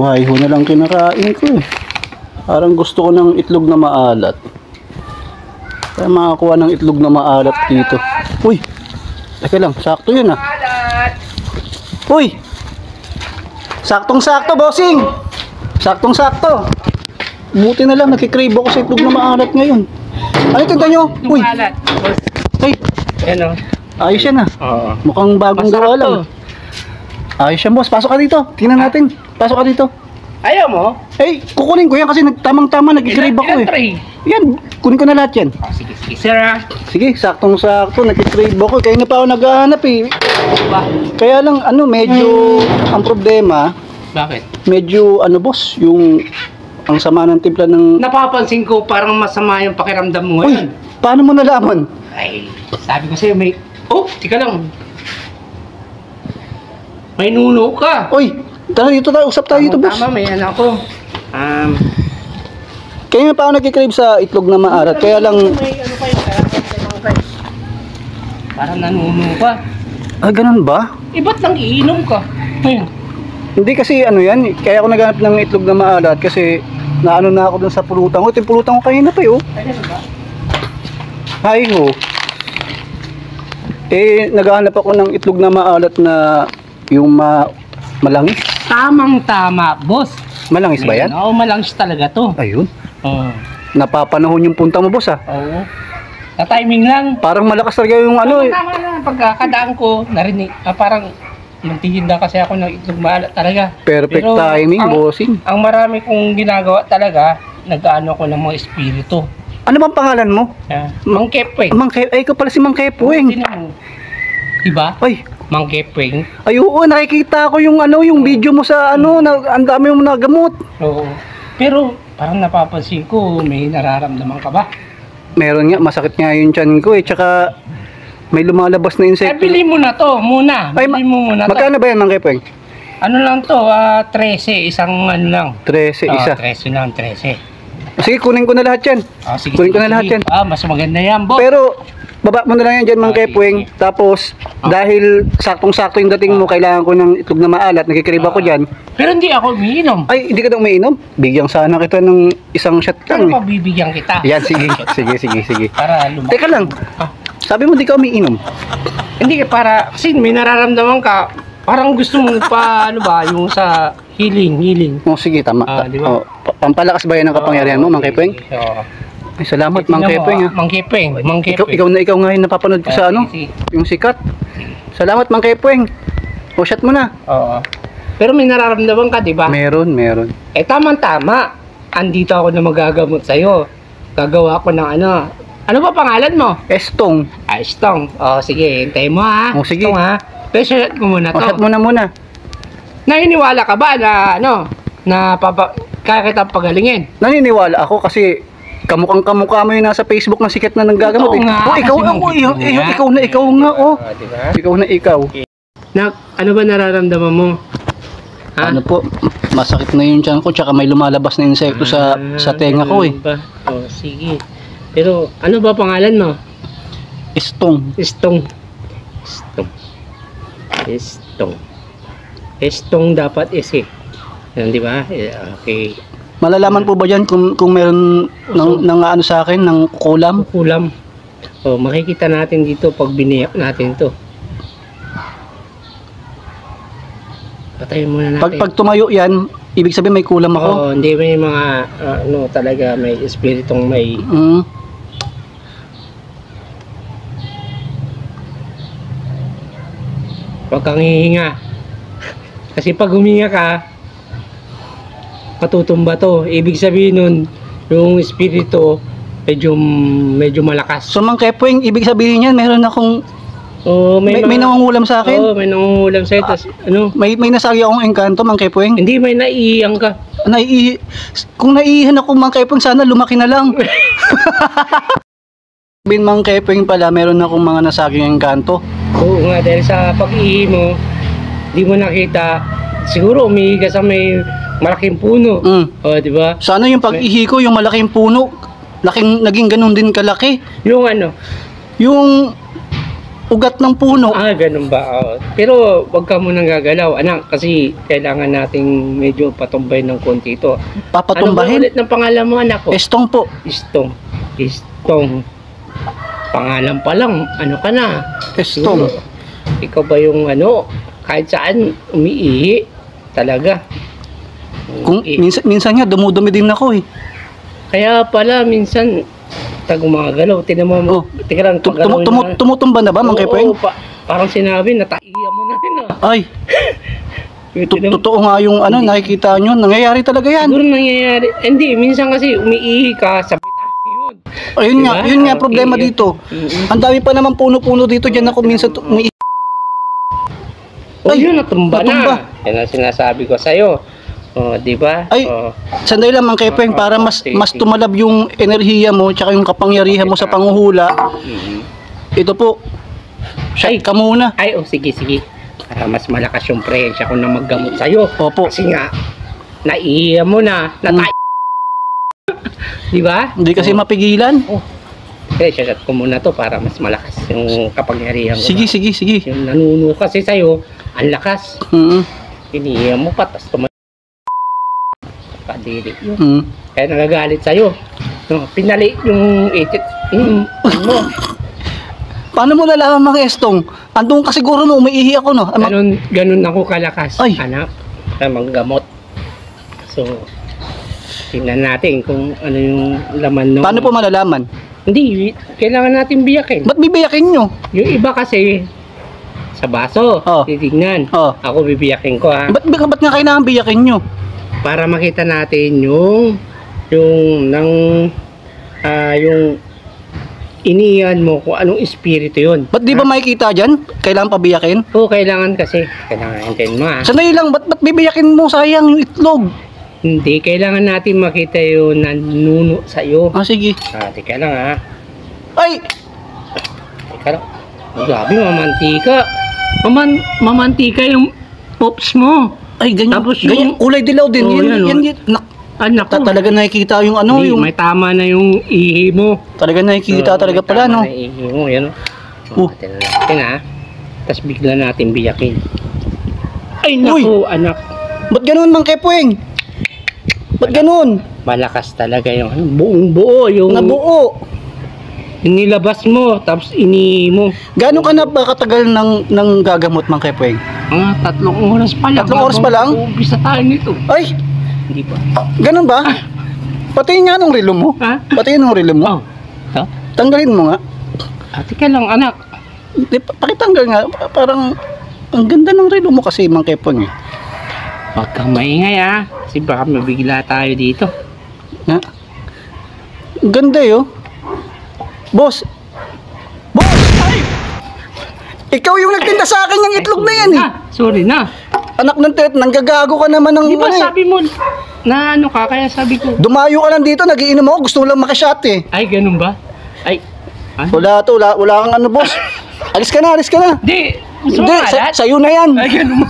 Buhay ho na lang kinakain ko eh. Parang gusto ko ng itlog na maalat. Kaya makakuha ng itlog na maalat dito. Uy! Teka lang, sakto yun ah. Uy! Saktong-sakto, bossing! Saktong-sakto! Buti na lang, nakikrave ako sa itlog na maalat ngayon. Ano tinta nyo? Uy! Ay! Yan o. Ayos yan ah. Oo. Mukhang bagong gawa lang. Ayos yan, boss. Pasok ka dito. Tingnan natin. Pasok ka dito. Ayaw mo? Eh, kukunin ko yan kasi tamang-tama nagkikrave ako eh. Tray? Yan, kunin ko na lahat yan. Sige, sige. Sir ah. Sige, saktong-sakto, nagkikrave ako. Kaya na pa ako naghahanap eh. Ba? Kaya lang, medyo, ang problema, Bakit? medyo, boss, yung, ang sama ng timpla ng... Napapansin ko parang masama yung pakiramdam mo Uy, ngayon. paano mo nalaman? Ay, sabi ko sa'yo may... Oh, tika lang. May nuno ka. Uy, tara dito tayo, usap tayo dito, boss. Tama, may anak ko. Kaya nga pa ako nagkikrave sa itlog na maarat, kaya lang... May ano pa yun, parang nanuno ka. Ah, ganun ba? Ba't nang iinom ka? Ngayon. Hindi kasi yan, kaya ako naghanap ng itlog na maalat kasi naano na ako dun sa pulutan ko. Ito yung pulutan ko kanina pa eh, oh. Ay, ano ba? Hay ho. Eh, naghahanap ako ng itlog na maalat na yung malangis. Tamang-tama, boss. Malangis ba yan? Oo, malangis talaga to. Ayun. Oo. Napapanahon yung punta mo, boss ah. Oo. Sa timing lang. Parang malakas talaga yung eh. Tama lang. Pagkakadaan ko, narinig, parang magtitinda kasi ako ng itlog maalat talaga. Perfect Pero timing, bossing. Ang marami kong ginagawa talaga, nag-ano ko ng mga espiritu. Ano bang pangalan mo? Mang Kepweng. Ay, ikaw pala si Mang Kepweng. Sino mo? Diba? Ay, Mang Kepweng. ay oo, nakikita ko yung yung video mo sa ang dami mong nagamot. Oo. Pero parang napapansin ko, may nararamdaman ka ba? Meron nga, masakit nga yung tiyan ko eh, tsaka may lumalabas na Ay, insekto. bili mo na to muna. Ay, Bili mo muna to. Magkano ba yan, Mang Kepweng? Ano lang to, 13, isang ano lang. 13 isa. 13 lang, 13. Sige, kunin ko na lahat yan. Sige, Kunin ko na lahat yan. Mas maganda yan, boss. Pero, baba mo na lang yan dyan, Mang Sige, Kepweng. sige. Tapos, dahil saktong-sakto yung dating mo, kailangan ko ng itlog na maalat, nagkikrib ako dyan. Pero hindi ako umiinom. Ay, hindi ka daw umiinom? Bigyan sana kita ng isang shot Pero lang eh. pabibigyan kita. Yan, sige, sige. Para lumaki. Teka lang, Ah, sabi mo di ka umiinom. hindi, para, kasi may nararamdaman ka, parang gusto mo pa, yung sa healing. Oh, sige, tama. Di ba? Oh, pampalakas ba yan ang kapangyarihan mo, Mang Kepweng? Oo. Ay, salamat, Mang Kepweng. Mang Kepweng. Ikaw nga yung napapanood ko sa sige. yung sikat. Salamat, Mang Kepweng. O, shot mo na. Oo. Pero may nararamdaman ka, di ba? Meron. Eh, tamang-tama. Andito ako na magagamot sa'yo. Gagawa ko ng ano. Ano ba pangalan mo? Estong. Stong. Sige. Hintayin mo ha. O, sige. Stong ha. Pero shot ko muna O, to. shot mo na muna. Naniniwala ka ba na kaya kitang pagalingin? Naniniwala ako kasi kamukha mo yung nasa Facebook na sikat na nanggagamot. Oo nga, Oh, ikaw, kasi mong ikaw nga, oh. Diba? Ikaw na ikaw. Ano ba nararamdaman mo? Ha? Ano po, masakit na yung tiyan ko, tsaka may lumalabas na insekto sa tenga ko eh. Ba? Sige. Pero ano ba pangalan mo? Estong. Estong dapat eh. Yan, di ba? Okay. Malalaman po ba dyan kung meron ng ano sa akin, ng kulam? Kulam. Makikita natin dito pag biniyak natin to. Patayin muna natin. Pag tumayo yan, ibig sabihin may kulam ako? Oo, hindi may mga talaga may espiritong may Huwag kang hihinga. Kasi pag huminga ka, matutumba to. Ibig sabihin nun, yung espiritu medyo malakas. So, Mang Kepweng, ibig sabihin yan, meron akong may nangungulam sa akin? Oo, may nangungulam sa'yo. May nasagi akong engkanto, Mang Kepweng? Hindi, may naiiyang ka. Kung naiihan ako, Mang Kepweng, sana lumaki na lang. Mang Kepweng pala, meron akong mga nasaging engkanto. Oo nga, dahil sa pag-ihi mo, di mo nakita, siguro umihi ka sa may malaking puno. Di ba? Sana yung pag-ihi ko, yung malaking puno, naging ganun din kalaki. Yung ano? Yung ugat ng puno. Ah, ganun ba? Oo. Pero wag ka munang gagalaw, anak, kasi kailangan nating medyo patumbay ng konti ito. Ano ba Papatumbahin. ulit ng pangalan mo, anak ko? Estong po. Istong. Istong. Pangalan pa lang, ano ka na? Estong. Siguro, ikaw ba yung ano, kahit saan umiihi? Talaga. Kung minsan nga dumudumi din ako eh. Kaya pala, minsan, gumagalaw. Tinan mo, Oh. tika lang, paggalawin na. Tumutumba na ba, Mang Kepeng? Parang sinabi, nataiya mo na rin ah. Ay, totoo nga yung ano, nakikita nyo. Nangyayari talaga yan. Siguro nangyayari. Hindi, minsan kasi umiihi ka, sabit yun. Ayun nga, Diba? yun nga problema Okay. dito. Mm-mm. Ang dami pa naman puno-puno dito. Diyan ako minsan Oh, Ay, yun, natumba natumba. na. Yan ang sinasabi ko sa'yo. Oh, di ba? Ay, Oh. sandali lang, Mang Kepeng, para mas tumalab yung enerhiya mo tsaka yung kapangyarihan mo sa panguhula. Mhm. Ito po. Shot ka muna. Ay, oh, sige, sige. Para mas malakas yung presensya ko na maggamot sa'yo. Opo. Kasi nga, naiiya mo na, natay. Di ba? Hindi kasi mapigilan. Kaya shot ko muna to para mas malakas yung kapangyarihan ko. Sige, sige, sige. Yung nanuno kasi sa'yo, ang lakas. Iniiya mo pa, tas kadiri yun. Kaya nagagalit sa'yo. No, pinali yung itit. Mo. Paano mo nalaman, Mang Estong? Andun ka siguro no, umiihi ako no. Ganun ako kalakas, Ay. anak. Sa manggamot. So, tingnan natin kung ano yung laman ng... Paano po malalaman? Hindi, kailangan natin biyakin. Ba't bibiyakin nyo? Yung iba kasi, sa baso, Oh. titignan. Oh. Ako bibiyakin ko ha. Ba't nga kailangan biyakin nyo? Para makita natin yung iniyan mo kung anong espiritu yun. Ba't di ba makikita dyan? Kailangan pabiyakin? Oo, kailangan kasi. Kailangan hintayin mo ha. Sandali lang, ba't bibiyakin mo? Sayang yung itlog. Hindi, kailangan natin makita yung nanuno sa'yo. Ah, sige. Teka lang ha. Ay! Teka lang. Oh, grabe, mamantika. Mamantika yung pops mo. Ay, ganyan. Tapos yung- ganyan, kulay dilaw din. Oh, yan, Anak ko. Talaga nakikita yung ano, Hindi, yung... may tama na yung ihi mo. Talaga nakikita Oo, talaga may pala, tama no? na ihi mo, yan o. Oh. Tingnan natin ha. Tapos bigla natin biyakin. Ay naku, anak. Ba't ganun, Mang Kepeng? Ba't ganun? Malakas talaga yung ano, buong buo yung Nabuo. nilabas mo, tapos inihi mo. Gano'n ka na ba katagal ng gagamot, Mang Kepeng? 3 oras pa lang. 3 oras pa lang? Umpisa tayo nito. Ay! Hindi pa. Ganun ba? Pati nga nung relo mo. Ha? Pati nung relo mo. Oh. Ha? Tanggalin mo nga. Teka lang, anak. Di, pakitanggal nga. Parang ang ganda ng relo mo kasi, Mang Kepeng eh. Huwag kang maingay ha. Kasi baka mabigla tayo dito. Ha? Ang ganda eh, oh. Boss! Boss! Ay! Ikaw yung nagtinda sa akin yung itlog na yan eh. Sorry na. Anak ng tet, nanggagago ka naman ng Di ba ano eh. sabi mo na ano ka, kaya sabi ko. Dumayo ka lang dito, nagiinom ako, gusto mo lang makashot eh. Ay, ganun ba? Ay, Wala to, wala kang ano boss. Alis ka na, alis ka na. Di, gusto mo Hindi, maalat? sa'yo na yan. Ay, ganun ba?